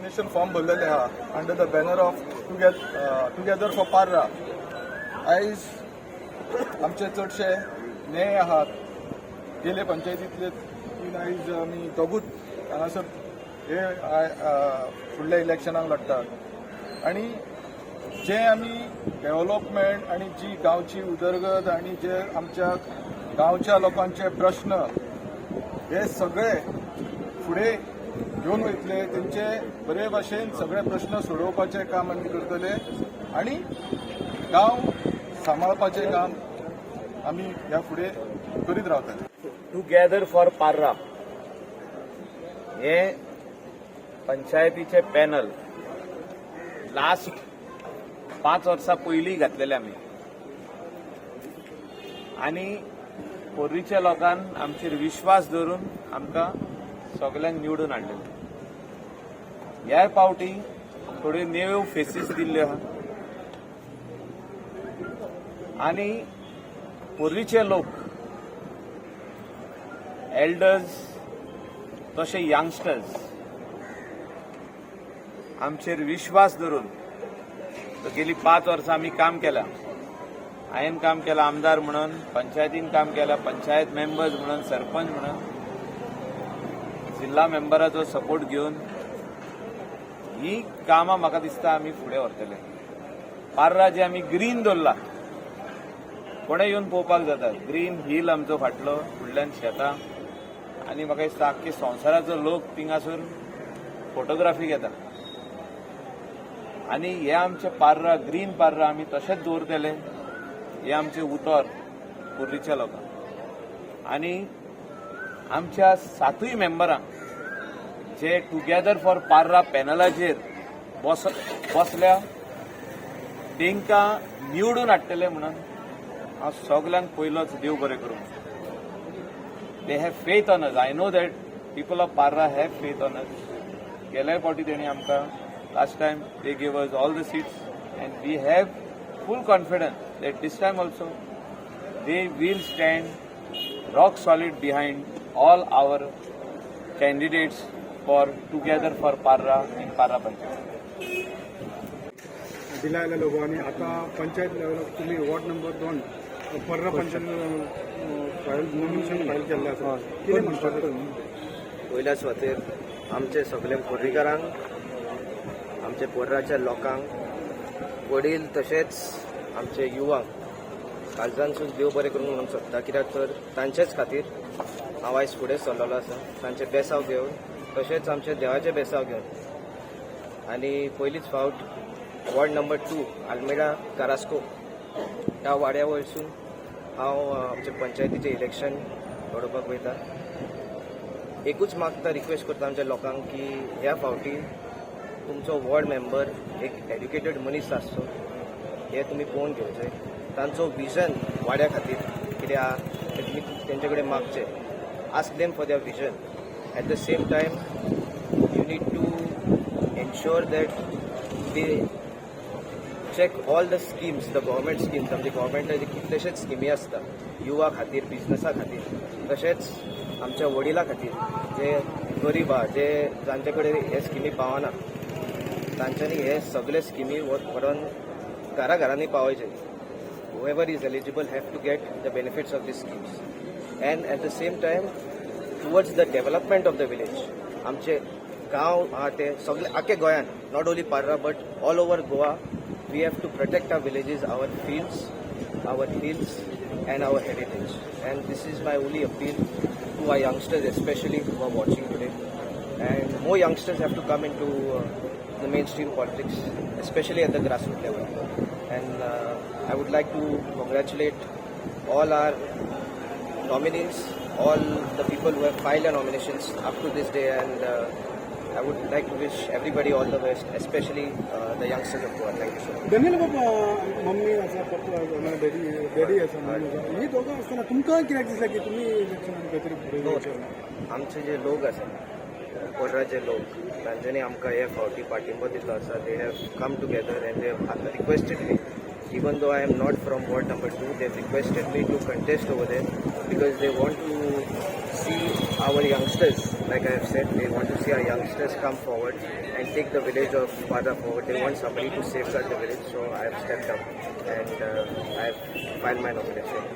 Nomination form भरलेले आहा under the banner of together for Parra. आयज आमचे चडशे न्याय आहात गेले पंचायतींतले आयज आमी दोगूच हांगासर हे फुडल्या इलेक्शनाक लढटात आणि जे आमी डेव्हलपमेंट आणि जी गांवची उदरगत आणि जे आमच्या गांवच्या लोकांचे प्रश्न हे सगळे फुडें घेवन वयतले तेंचे बरे भाशेन सगळे प्रश्न सोडोवपाचें काम आमी करतले आणि गांव सांबाळपाचें काम आमी ह्या फुडें करीत रावतले. टुगेदर फॉर पार्रा हे पंचायतीचे पॅनल लास्ट 5 वर्सां पयलीं घातलेले आमी आनी पोर्रीच्या लोकांन आमचेर विश्वास दवरून आमकां सगल्यांक निवडून हाडलेले. ह्या पावटी थोड्यो नेव्यो फेसीस दिल्ल्यो आहा आनी पोर्रीचे लोक एल्डर्स तशे यंगस्टर्स आमचेर विश्वास धरून गेली 5 वर्सां आमी काम केलां. हांवें काम केलां आमदार म्हणून, पंचायतीन काम केलां, पंचायत मेंबर्स म्हणून, सरपंच म्हणून, जिल्हा मेंबराचो सपोर्ट घेवन ही कामां म्हाका दिसता आमी फुडें व्हरतले. पार्रा जे आमी ग्रीन दवरला कोणें येवन पळोवपाक जाता. ग्रीन हिल आमचो फाटलो, फुडल्यान शेतां आनी म्हाका दिसता आख्खे संवसाराचो लोक थिंगासर फोटोग्राफी घेता आनी हे आमचे पार्रा ग्रीन पार्रा आमी तशेंच दवरतले. हे आमचे उतर पोर्रीच्या लोकांक आनी आमच्या 7 मेंबरांक जे टुगेदर फॉर पार्रा पॅनलाचेर बसल्या तांकां निवडून हाडटले म्हणून हांव सगल्यांक पयलोच देव बरें करूं. They have faith on us. I know that people of Parra have faith on us. गेल्या फावटी तेणी आमकां last time they gave us all the seats and we have full confidence that this time also they will stand rock solid behind all our candidates for Together for Parra in Parra Panchayat. दिलायला लोगो आणि आता panchayat level तुम्ही ward number 2 Parra panchayat file nomination file केल्लें आसा. कितें म्हणपाक पयल्या सुवातेर आमचे सगळे पोर्रीकारांक, आमचे पोर्राच्या लोकांक, वडील तशेंच आमचे युवांक काळजांसून देव बरें करूंक म्हणून सोदता. कित्याक तर तांचेच खातीर हांव आयज फुडें सरलेलो आसा. तांचे बेसाव घेवन तशेंच आमचे देवाचे बेसाव घेवन आनी पयलींच फावट वॉर्ड नंबर 2 आल्मेडा कारास्को ह्या वाड्या वयरसून हांव आमचे पंचायतीचें इलेक्शन लडोवपाक वयता. एकूच मागता, रिक्वेस्ट करता आमच्या लोकांक की ह्या फावटी तुमचो वॉर्ड मेंबर एक एड्युकेटेड मनीस आसचो हे तुमी पळोवन घेवचें. तांचो विजन वाड्या खातीर कितें आहा तें तुमी तेंचे कडेन मागचें. Ask them for their vision. At the same time you need to ensure that they check all the schemes, the government schemes. आमच्या गव्हर्मेंटाचे कितलेशेच स्किमी आसता युवा खातीर, बिजनसा खातीर, तशेंच आमच्या वडिलां खातीर जे गरीब आहा, जे जांचे कडेन हे स्किमी पावना तांच्यांनी हे सगळे स्किमी व्हरून घराघरांनी पावयचे. whoever is eligible have to get the benefits of these schemes. And at the same time, towards the development of the village, आमचे गांव आहा ते सगळे आख्खे गोंयान, not only Parra but all over Goa, we have to protect our villages, our fields, our hills and our heritage. And this is my only appeal to our youngsters, especially who are watching today. And more youngsters have to come into the mainstream politics, especially at the grassroots level. And I would like to congratulate all our nominees, all the people who have filed their nominations up to this day, and I would like to wish everybody all the best, especially the youngsters of Goa. Thank you so much. दनील बाबा mummy आसा पप्पा daddy आसा mummy आसा ही दोगां आसतना तुमकां कित्याक दिसता की तुमी इलेक्शनान खंय तरी फुडें वयचे? आमचे जे लोक आसा पोर्राचे लोक तांच्यांनी आमकां हे फावटी पाठिंबो दिल्लो आसा. They have come together and they have requested me, even though I am not from ward number 2, they have requested me to contest over there because they want to see our youngsters like I have said, they want to see our youngsters come forward and take the village of Parra forward. They want somebody to safeguard the village, so I have stepped up and I have filed my nomination.